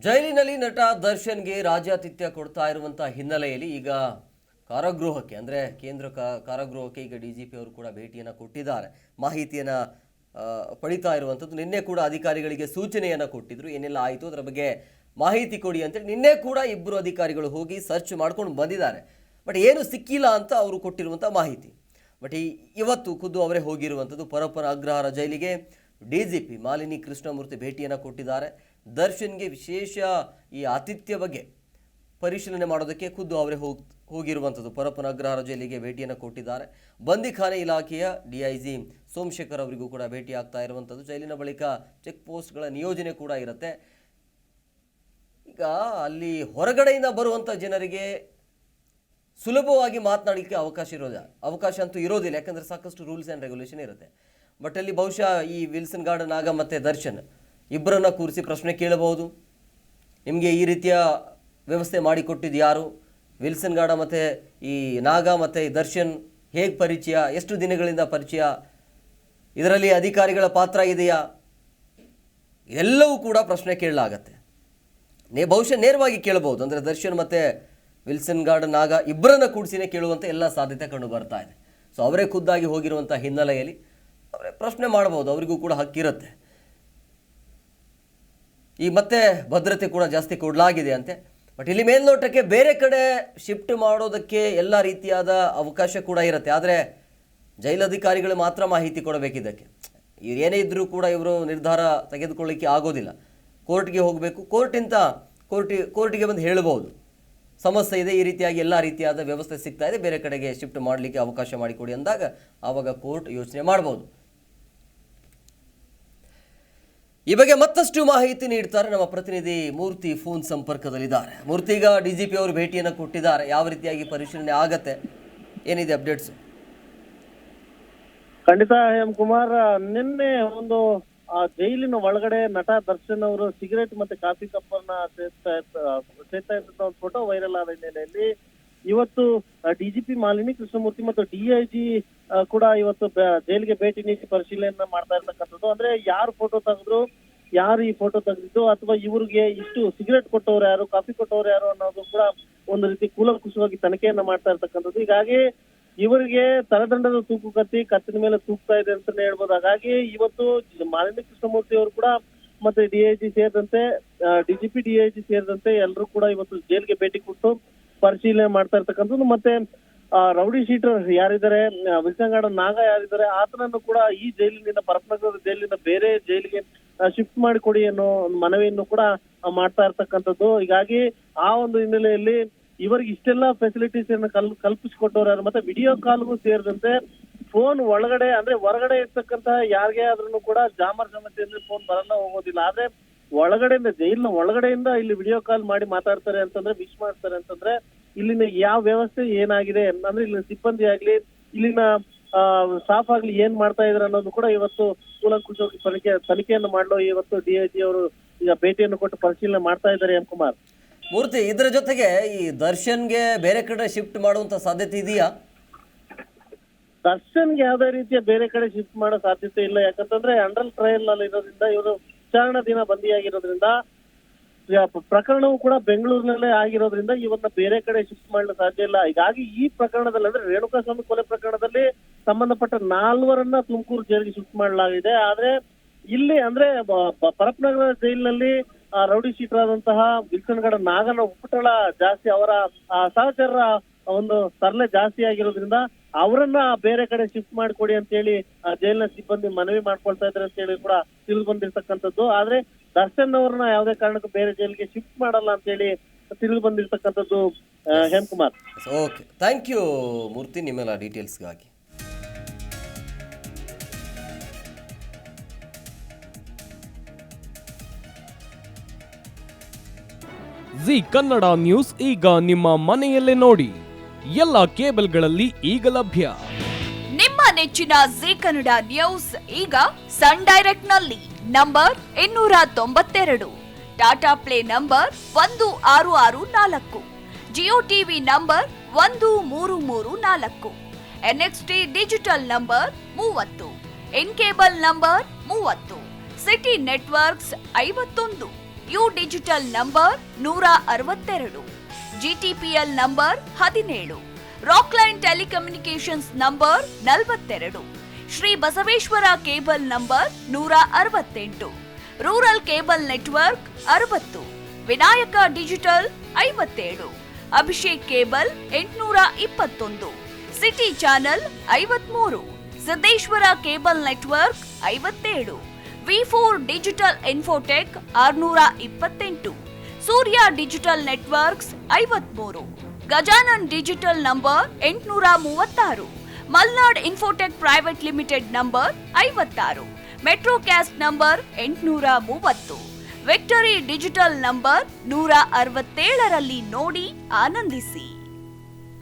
ಜೈಲಿನಲ್ಲಿ ನಟ ದರ್ಶನ್ಗೆ ರಾಜ್ಯಾತಿಥ್ಯ ಕೊಡ್ತಾ ಇರುವಂತಹ ಹಿನ್ನೆಲೆಯಲ್ಲಿ ಈಗ ಕಾರಾಗೃಹಕ್ಕೆ ಅಂದರೆ ಕೇಂದ್ರ ಕಾರಾಗೃಹಕ್ಕೆ ಈಗ ಡಿಜಿಪಿ ಅವರು ಕೂಡ ಭೇಟಿಯನ್ನು ಕೊಟ್ಟಿದ್ದಾರೆ. ಮಾಹಿತಿಯನ್ನು ಪಡಿತಾ ಇರುವಂಥದ್ದು. ನಿನ್ನೆ ಕೂಡ ಅಧಿಕಾರಿಗಳಿಗೆ ಸೂಚನೆಯನ್ನು ಕೊಟ್ಟಿದ್ರು, ಏನೆಲ್ಲ ಆಯಿತು ಅದರ ಬಗ್ಗೆ ಮಾಹಿತಿ ಕೊಡಿ ಅಂತೇಳಿ. ನಿನ್ನೆ ಕೂಡ ಇಬ್ಬರು ಅಧಿಕಾರಿಗಳು ಹೋಗಿ ಸರ್ಚ್ ಮಾಡ್ಕೊಂಡು ಬಂದಿದ್ದಾರೆ. ಬಟ್ ಏನು ಸಿಕ್ಕಿಲ್ಲ ಅಂತ ಅವರು ಕೊಟ್ಟಿರುವಂಥ ಮಾಹಿತಿ. ಬಟ್ ಇವತ್ತು ಖುದ್ದು ಅವರೇ ಹೋಗಿರುವಂಥದ್ದು ಪರಪ್ಪನ ಅಗ್ರಹಾರ ಜೈಲಿಗೆ. ಡಿಜಿಪಿ ಮಾಲಿನಿ ಕೃಷ್ಣಮೂರ್ತಿ ಭೇಟಿಯನ್ನು ಕೊಟ್ಟಿದ್ದಾರೆ. ದರ್ಶನ್ಗೆ ವಿಶೇಷ ಈ ಆತಿಥ್ಯ ಬಗ್ಗೆ ಪರಿಶೀಲನೆ ಮಾಡೋದಕ್ಕೆ ಖುದ್ದು ಅವರೇ ಹೋಗಿರುವಂಥದ್ದು. ಪರಪ್ಪನ ಅಗ್ರಹಾರ ಜೈಲಿಗೆ ಭೇಟಿಯನ್ನು ಕೊಟ್ಟಿದ್ದಾರೆ. ಬಂದಿಖಾನೆ ಇಲಾಖೆಯ DIG ಸೋಮಶೇಖರ್ ಅವರಿಗೂ ಕೂಡ ಭೇಟಿ ಆಗ್ತಾ ಇರುವಂಥದ್ದು. ಜೈಲಿನ ಬಳಿಕ ಚೆಕ್ ಪೋಸ್ಟ್ಗಳ ನಿಯೋಜನೆ ಕೂಡ ಇರುತ್ತೆ. ಈಗ ಅಲ್ಲಿ ಹೊರಗಡೆಯಿಂದ ಬರುವಂಥ ಜನರಿಗೆ ಸುಲಭವಾಗಿ ಮಾತನಾಡಲಿಕ್ಕೆ ಅವಕಾಶ ಅಂತೂ ಇರೋದಿಲ್ಲ, ಯಾಕಂದರೆ ಸಾಕಷ್ಟು ರೂಲ್ಸ್ ಆ್ಯಂಡ್ ರೆಗ್ಯುಲೇಷನ್ ಇರುತ್ತೆ. ಬಟ್ ಅಲ್ಲಿ ಬಹುಶಃ ಈ ವಿಲ್ಸನ್ ಗಾರ್ಡನ್ ನಾಗ ಮತ್ತು ದರ್ಶನ್ ಇಬ್ಬರನ್ನ ಕೂರಿಸಿ ಪ್ರಶ್ನೆ ಕೇಳಬಹುದು. ನಿಮಗೆ ಈ ರೀತಿಯ ವ್ಯವಸ್ಥೆ ಮಾಡಿಕೊಟ್ಟಿದ್ದು ಯಾರು? ವಿಲ್ಸನ್ ಗಾರ್ಡ ಮತ್ತು ಈ ನಾಗ ಮತ್ತು ಈ ದರ್ಶನ್ ಹೇಗೆ ಪರಿಚಯ? ಎಷ್ಟು ದಿನಗಳಿಂದ ಪರಿಚಯ? ಇದರಲ್ಲಿ ಅಧಿಕಾರಿಗಳ ಪಾತ್ರ ಇದೆಯಾ? ಎಲ್ಲವೂ ಕೂಡ ಪ್ರಶ್ನೆ ಕೇಳಲಾಗತ್ತೆ. ಬಹುಶಃ ನೇರವಾಗಿ ಕೇಳಬಹುದು. ಅಂದರೆ ದರ್ಶನ್ ಮತ್ತು ವಿಲ್ಸನ್ ಗಾರ್ಡನ್ ನಾಗ ಇಬ್ಬರನ್ನ ಕೂಡಿಸಿನೇ ಕೇಳುವಂಥ ಎಲ್ಲ ಸಾಧ್ಯತೆ ಕಂಡು ಬರ್ತಾ ಇದೆ. ಸೊ ಅವರೇ ಖುದ್ದಾಗಿ ಹೋಗಿರುವಂಥ ಹಿನ್ನೆಲೆಯಲ್ಲಿ ಅವರೇ ಪ್ರಶ್ನೆ ಮಾಡಬಹುದು, ಅವರಿಗೂ ಕೂಡ ಹಕ್ಕಿರುತ್ತೆ. ಈ ಮತ್ತೆ ಭದ್ರತೆ ಕೂಡ ಜಾಸ್ತಿ ಕೊಡಲಾಗಿದೆ ಅಂತೆ. ಬಟ್ ಇಲ್ಲಿ ಮೇಲ್ನೋಟಕ್ಕೆ ಬೇರೆ ಕಡೆ ಶಿಫ್ಟ್ ಮಾಡೋದಕ್ಕೆ ಎಲ್ಲ ರೀತಿಯಾದ ಅವಕಾಶ ಕೂಡ ಇರುತ್ತೆ. ಆದರೆ ಜೈಲಧಿಕಾರಿಗಳು ಮಾತ್ರ ಮಾಹಿತಿ ಕೊಡಬೇಕಿದ್ದಕ್ಕೆ. ಏನೇ ಇದ್ದರೂ ಕೂಡ ಇವರು ನಿರ್ಧಾರ ತೆಗೆದುಕೊಳ್ಳಿಕ್ಕೆ ಆಗೋದಿಲ್ಲ. ಕೋರ್ಟ್ಗೆ ಹೋಗಬೇಕು, ಕೋರ್ಟಿಗೆ ಬಂದು ಹೇಳಬಹುದು ಸಮಸ್ಯೆ ಇದೆ, ಈ ರೀತಿಯಾಗಿ ಎಲ್ಲ ರೀತಿಯಾದ ವ್ಯವಸ್ಥೆ ಸಿಗ್ತಾ ಇದೆ, ಬೇರೆ ಕಡೆಗೆ ಶಿಫ್ಟ್ ಮಾಡಲಿಕ್ಕೆ ಅವಕಾಶ ಮಾಡಿಕೊಡಿ ಅಂದಾಗ ಆವಾಗ ಕೋರ್ಟ್ ಯೋಚನೆ ಮಾಡಬಹುದು. ಈ ಬಗ್ಗೆ ಮತ್ತಷ್ಟು ಮಾಹಿತಿ ನೀಡ್ತಾರೆ ನಮ್ಮ ಪ್ರತಿನಿಧಿ ಮೂರ್ತಿ ಫೋನ್ ಸಂಪರ್ಕದಲ್ಲಿದ್ದಾರೆ. ಮೂರ್ತಿ, ಈಗ DGP ಅವರು ಭೇಟಿಯನ್ನು ಕೊಟ್ಟಿದ್ದಾರೆ, ಯಾವ ರೀತಿಯಾಗಿ ಪರಿಶೀಲನೆ ಆಗತ್ತೆ, ಏನಿದೆ ಅಪ್ಡೇಟ್ಸ್? ಖಂಡಿತ ಎಂ ಕುಮಾರ್, ನಿನ್ನೆ ಒಂದು ಜೈಲಿನ ಒಳಗಡೆ ನಟ ದರ್ಶನ್ ಅವರು ಸಿಗರೇಟ್ ಮತ್ತೆ ಕಾಫಿ ಕಪ್ಪನ್ನ ಸೇರ್ತಾ ಇದ್ದ ಒಂದು ಫೋಟೋ ವೈರಲ್ ಆದ ಹಿನ್ನೆಲೆಯಲ್ಲಿ ಇವತ್ತು DGP ಮಾಲಿನಿ ಕೃಷ್ಣಮೂರ್ತಿ ಮತ್ತು DIG ಕೂಡ ಇವತ್ತು ಜೈಲಿಗೆ ಭೇಟಿ ನೀಡಿ ಪರಿಶೀಲನೆ ಮಾಡ್ತಾ ಇರ್ತಕ್ಕಂಥದ್ದು. ಅಂದ್ರೆ ಯಾರು ಫೋಟೋ ತೆಗೆದ್ರು, ಯಾರು ಈ ಫೋಟೋ ತೆಗೆದಿದ್ದು, ಅಥವಾ ಇವ್ರಿಗೆ ಇಷ್ಟು ಸಿಗರೇಟ್ ಕೊಟ್ಟವ್ರು ಯಾರು, ಕಾಫಿ ಕೊಟ್ಟವ್ರು ಯಾರು ಅನ್ನೋದು ಕೂಡ ಒಂದು ರೀತಿ ಕೂಲಂಕುಷವಾಗಿ ತನಿಖೆಯನ್ನ ಮಾಡ್ತಾ ಇರ್ತಕ್ಕಂಥದ್ದು. ಹೀಗಾಗಿ ಇವರಿಗೆ ತಲೆದಂಡದ ತೂಕು ಕತ್ತಿನ ಮೇಲೆ ತೂಗ್ತಾ ಇದೆ ಅಂತಾನೆ ಹೇಳ್ಬೋದು. ಹಾಗಾಗಿ ಇವತ್ತು ಮಾಲಿನಿ ಕೃಷ್ಣಮೂರ್ತಿ ಅವರು ಕೂಡ ಮತ್ತೆ DIG ಸೇರಿದಂತೆ DGP DIG ಸೇರಿದಂತೆ ಎಲ್ಲರೂ ಕೂಡ ಇವತ್ತು ಜೈಲಿಗೆ ಭೇಟಿ ಕೊಟ್ಟು ಪರಿಶೀಲನೆ ಮಾಡ್ತಾ ಇರ್ತಕ್ಕಂಥದ್ದು. ಮತ್ತೆ ರೌಡಿ ಶೀಟರ್ ಯಾರಿದ್ದಾರೆ, ವಿಲ್ಸನ್ ಗಾರ್ಡನ್ ನಾಗ ಯಾರಿದ್ದಾರೆ, ಆತನನ್ನು ಕೂಡ ಈ ಜೈಲಿನಿಂದ ಪರಪ್ಪನಗರದ ಜೈಲಿನಿಂದ ಬೇರೆ ಜೈಲಿಗೆ ಶಿಫ್ಟ್ ಮಾಡಿಕೊಡಿ ಅನ್ನೋ ಮನವಿಯನ್ನು ಕೂಡ ಮಾಡ್ತಾ ಇರ್ತಕ್ಕಂಥದ್ದು. ಹೀಗಾಗಿ ಆ ಒಂದು ಹಿನ್ನೆಲೆಯಲ್ಲಿ ಇವರಿಗೆ ಇಷ್ಟೆಲ್ಲ ಫೆಸಿಲಿಟೀಸ್ ಅನ್ನು ಕಲ್ಪಿಸಿಕೊಟ್ಟವ್ರು, ಮತ್ತೆ ವಿಡಿಯೋ ಕಾಲ್ಗೂ ಸೇರಿದಂತೆ ಫೋನ್ ಒಳಗಡೆ ಅಂದ್ರೆ ಹೊರಗಡೆ ಇರ್ತಕ್ಕಂತ ಯಾರಿಗೆ ಆದ್ರೂ ಕೂಡ ಜಾಮರ್ ಸಮಸ್ಯೆ ಅಂದ್ರೆ ಫೋನ್ ಬರಲ್ಲ, ಹೋಗೋದಿಲ್ಲ. ಆದ್ರೆ ಒಳಗಡೆಯಿಂದ ಜೈಲಿನ ಒಳಗಡೆಯಿಂದ ಇಲ್ಲಿ ವಿಡಿಯೋ ಕಾಲ್ ಮಾಡಿ ಮಾತಾಡ್ತಾರೆ ಅಂತಂದ್ರೆ, ವಿಶ್ ಮಾಡ್ತಾರೆ ಅಂತಂದ್ರೆ ಇಲ್ಲಿನ ಯಾವ ವ್ಯವಸ್ಥೆ ಏನಾಗಿದೆ ಅಂದ್ರೆ ಇಲ್ಲಿನ ಸಿಬ್ಬಂದಿ ಆಗ್ಲಿ, ಇಲ್ಲಿನ ಸ್ಟಾಫ್ ಆಗ್ಲಿ ಏನ್ ಮಾಡ್ತಾ ಇದ್ರ ಅನ್ನೋದು ಕೂಡ ಇವತ್ತು ಕೂಲಂಕುಷವಾಗಿ ತನಿಖೆಯನ್ನು ಮಾಡಲು ಇವತ್ತು DIG ಅವರು ಈಗ ಭೇಟಿಯನ್ನು ಕೊಟ್ಟು ಪರಿಶೀಲನೆ ಮಾಡ್ತಾ ಇದ್ದಾರೆ. ಎಂ ಕುಮಾರ್, ಮೂರ್ತಿ, ಇದರ ಜೊತೆಗೆ ಈ ದರ್ಶನ್ಗೆ ಬೇರೆ ಕಡೆ ಶಿಫ್ಟ್ ಮಾಡುವಂತ ಸಾಧ್ಯತೆ ಇದೆಯಾ? ದರ್ಶನ್ಗೆ ಯಾವುದೇ ರೀತಿಯ ಬೇರೆ ಕಡೆ ಶಿಫ್ಟ್ ಮಾಡೋ ಸಾಧ್ಯತೆ ಇಲ್ಲ. ಯಾಕಂತಂದ್ರೆ ಅಂಡರ್ ಟ್ರಯಲ್ ನಲ್ಲಿ ಇರೋದ್ರಿಂದ, ಇವರು ವಿಚಾರಣಾ ದಿನ ಬಂದಿಯಾಗಿರೋದ್ರಿಂದ, ಪ್ರಕರಣವು ಕೂಡ ಬೆಂಗಳೂರಿನಲ್ಲೇ ಆಗಿರೋದ್ರಿಂದ ಇವನ್ನ ಬೇರೆ ಕಡೆ ಶಿಫ್ಟ್ ಮಾಡಲು ಸಾಧ್ಯ ಇಲ್ಲ. ಹೀಗಾಗಿ ಈ ಪ್ರಕರಣದಲ್ಲಿ ಅಂದ್ರೆ ರೇಣುಕಾಸ್ವಾಮಿ ಕೊಲೆ ಪ್ರಕರಣದಲ್ಲಿ ಸಂಬಂಧಪಟ್ಟ 4ವರನ್ನ ತುಮಕೂರು ಜೈಲಿಗೆ ಶಿಫ್ಟ್ ಮಾಡಲಾಗಿದೆ. ಆದ್ರೆ ಇಲ್ಲಿ ಅಂದ್ರೆ ಪರಪ್ಪನಗರ ಜೈಲಿನಲ್ಲಿ ರೌಡಿ ಶೀಟರ್ ಆದಂತಹ ವಿಲ್ಸನ್ ಗಾರ್ಡನ್ ನಾಗನ ಉಪಟಳ ಜಾಸ್ತಿ, ಅವರ ಸಹಚರರ ಒಂದು ತರಲೆ ಜಾಸ್ತಿ ಆಗಿರೋದ್ರಿಂದ ಅವರನ್ನ ಬೇರೆ ಕಡೆ ಶಿಫ್ಟ್ ಮಾಡಿಕೊಡಿ ಅಂತ ಹೇಳಿ ಜೈಲಿನ ಸಿಬ್ಬಂದಿ ಮನವಿ ಮಾಡ್ಕೊಳ್ತಾ ಇದ್ದಾರೆ ಅಂತ ಹೇಳಿ ಕೂಡ ತಿಳಿದು ಬಂದಿರ್ತಕ್ಕಂಥದ್ದು. ಆದ್ರೆ ದರ್ಶನ್ ಅವ್ರನ್ನ ಯಾವುದೇ ಕಾರಣಕ್ಕೂ ಬೇರೆ ಜೈಲಿಗೆ ಶಿಫ್ಟ್ ಮಾಡಲ್ಲ ಅಂತ ಹೇಳಿ ತಿಳಿದು ಬಂದಿರ್ತಕ್ಕಂಥದ್ದು. ಹೇಮಕುಮಾರ್, ಓಕೆ, ಥ್ಯಾಂಕ್ ಯು ಮೂರ್ತಿ ನಿಮ್ಮೆಲ್ಲ ಡೀಟೇಲ್ಸ್ಗಾಗಿ. ಜಿ ಕನ್ನಡ ನ್ಯೂಸ್ ಈಗ ನಿಮ್ಮ ಮನೆಯಲ್ಲೇ ನೋಡಿ, ಎಲ್ಲ ಕೇಬಲ್ಗಳಲ್ಲಿ ಈಗ ಲಭ್ಯ. ನಿಮ್ಮ ನೆಚ್ಚಿನ ಜಿ ಕನ್ನಡ ನ್ಯೂಸ್ ಈಗ ಸನ್ ಡೈರೆಕ್ಟ್ ನಲ್ಲಿ number 292, Tata play number 1664, Jio TV number 1334, NXT digital number 30, in cable number 30, city networks 51, U digital number 162, GTPL number 17, Rockline telecommunications number 42, Shri Basaveshwara cable number 168, rural cable network 60, Vinayaka digital 57, Abhishek cable 821, city channel 53, Siddeshwara cable network 57, V4 digital Infotech 628, Surya digital networks 53, Gajanan digital number 836, Malnad Infotech Private Limited number 56, Metrocast number 830, Victory Digital number 167ರಲ್ಲಿ ನೋಡಿ ಆನಂದಿಸಿ.